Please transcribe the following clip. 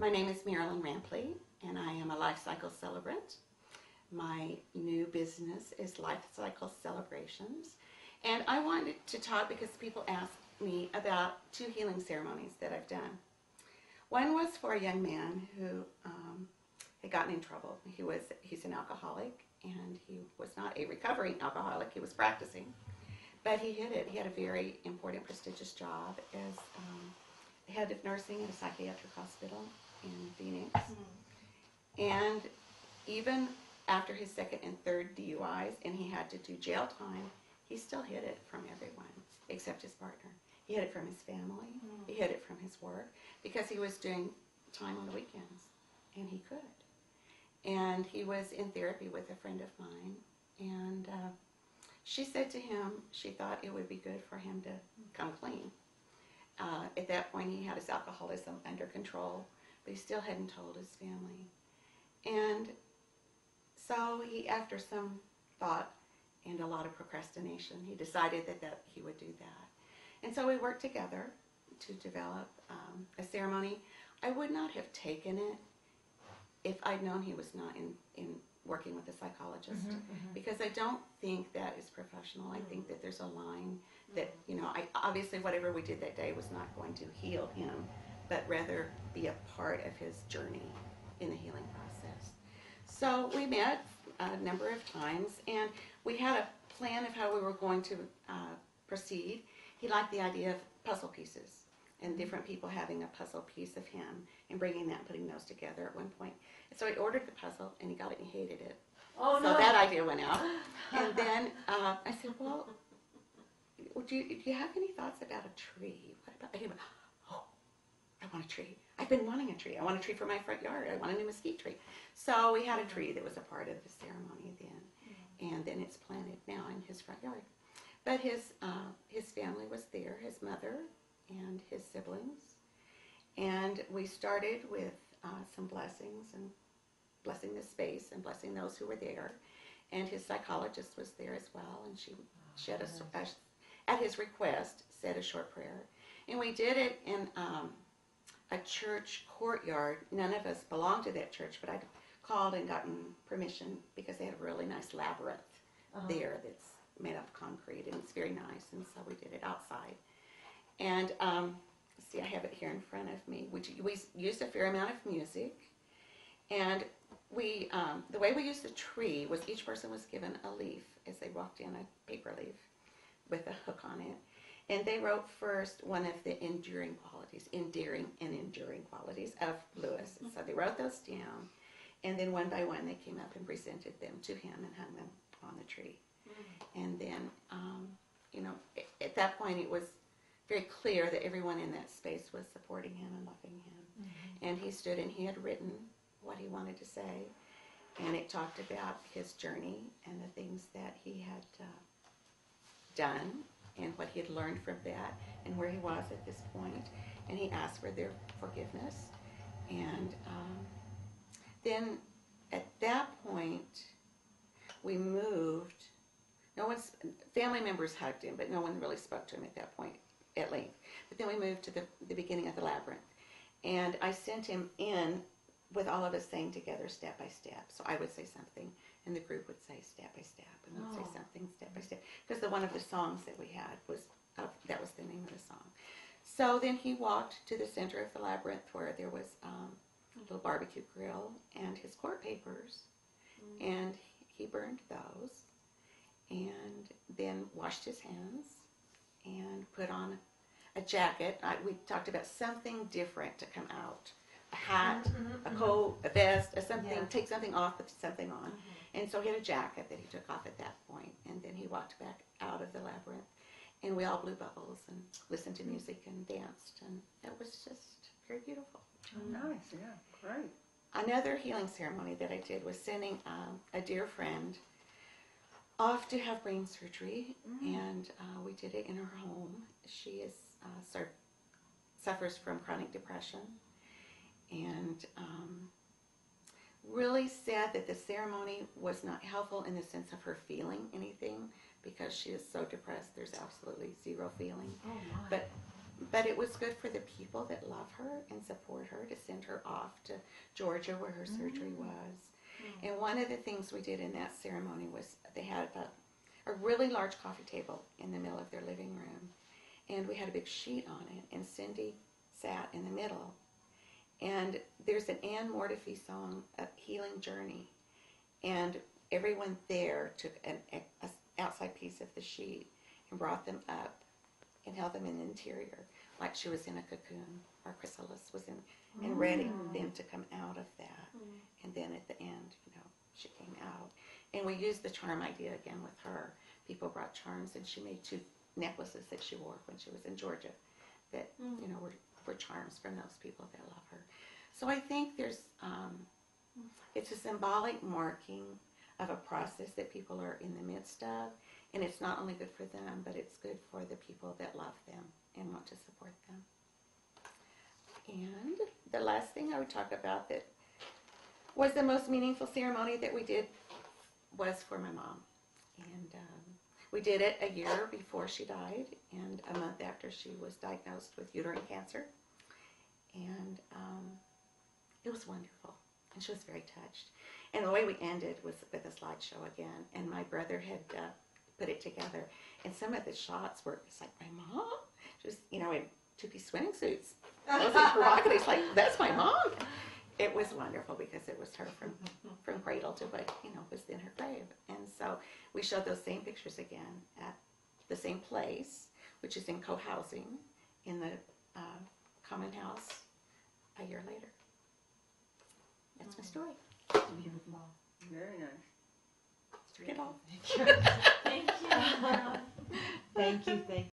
My name is Marilyn Rampley, and I am a life cycle celebrant. My new business is Life Cycle Celebrations, and I wanted to talk because people ask me about two healing ceremonies that I've done. One was for a young man who had gotten in trouble. He's an alcoholic, and he was not a recovering alcoholic. He was practicing, but he hid it. He had a very important, prestigious job as head of nursing at a psychiatric hospital in Phoenix. And even after his second and third DUIs, and he had to do jail time, he still hid it from everyone except his partner. He hid it from his family. He hid it from his work because he was doing time on the weekends, and he could. And he was in therapy with a friend of mine, and she said to him she thought it would be good for him to come clean. At that point, he had his alcoholism under control, but he still hadn't told his family. And so he, after some thought and a lot of procrastination, he decided that he would do that. And so we worked together to develop a ceremony. I would not have taken it if I'd known he was not in working with a psychologist, because I don't think that is professional. I think that there's a line that, obviously whatever we did that day was not going to heal him, but rather be a part of his journey in the healing process. So we met a number of times, and we had a plan of how we were going to proceed. He liked the idea of puzzle pieces and different people having a puzzle piece of him and bringing that and putting those together at one point. So he ordered the puzzle, and he got it and he hated it. Oh, so no. that idea went out. And then I said, well, do you have any thoughts about a tree? What about? He went, oh, I want a tree. I've been wanting a tree. I want a tree for my front yard. I want a new mesquite tree. So we had a tree that was a part of the ceremony then, and then it's planted now in his front yard. But his family was there, his mother and his siblings, and we started with some blessings and blessing the space and blessing those who were there. And his psychologist was there as well, and she had at his request, said a short prayer. And we did it in a church courtyard. None of us belonged to that church, but I called and gotten permission because they had a really nice labyrinth there that's made of concrete, and it's very nice, and so we did it outside. And see, I have it here in front of me. We used a fair amount of music, and we the way we used the tree was each person was given a leaf as they walked in, a paper leaf with a hook on it, and they wrote first one of the endearing qualities of Lewis. And so they wrote those down, and then one by one they came up and presented them to him and hung them on the tree. And then, at that point it was very clear that everyone in that space was supporting him and loving him. And he stood and he had written what he wanted to say, and it talked about his journey and the things that he had done and what he had learned from that and where he was at this point. And he asked for their forgiveness. And then at that point we moved. Family members hugged him, but no one really spoke to him at that point at length. But then we moved to the beginning of the labyrinth. And I sent him in with all of us saying together, step by step. So I would say something, and the group would say step by step, and we'd say something step by step. Because one of the songs that we had that was the name of the song. So then he walked to the center of the labyrinth where there was a little barbecue grill and his court papers, and he burned those, and then washed his hands and put on a jacket. We talked about something different to come out. A hat, a coat, a vest, something, take something off, put something on. And so he had a jacket that he took off at that point, and then he walked back out of the labyrinth, and we all blew bubbles and listened to music and danced, and it was just very beautiful. Oh, nice, yeah, great. Another healing ceremony that I did was sending a dear friend off to have brain surgery, and we did it in her home. She suffers from chronic depression, and really sad that the ceremony was not helpful in the sense of her feeling anything, because she is so depressed. There's absolutely zero feeling. Oh, my. But But it was good for the people that love her and support her to send her off to Georgia where her surgery was. And one of the things we did in that ceremony was they had a really large coffee table in the middle of their living room. And we had a big sheet on it. And Cindy sat in the middle. And there's an Anne Mortifee song, A Healing Journey. And everyone there took an outside piece of the sheet and brought them up and held them in the interior like she was in a cocoon, or chrysalis was in, and ready them to come out of that. And then at the end, she came out. And we used the charm idea again with her. People brought charms, and she made 2 necklaces that she wore when she was in Georgia that, were charms from those people that love her. So I think there's, it's a symbolic marking of a process that people are in the midst of, and it's not only good for them, but it's good for the people that love them and want to support them. And the last thing I would talk about that was the most meaningful ceremony that we did was for my mom. And we did it a year before she died and a month after she was diagnosed with uterine cancer. And it was wonderful. And she was very touched. And the way we ended was with a slideshow again. And my brother had put it together. And some of the shots were, it's like, my mom? Just, in 2-piece swimming suits. Those prerogatives, like, that's my mom. It was wonderful because it was her from cradle to what, was in her grave. And so we showed those same pictures again at the same place, which is in co-housing in the common house a year later. That's my story. Beautiful. Very nice. Get all. Thank you. Thank you.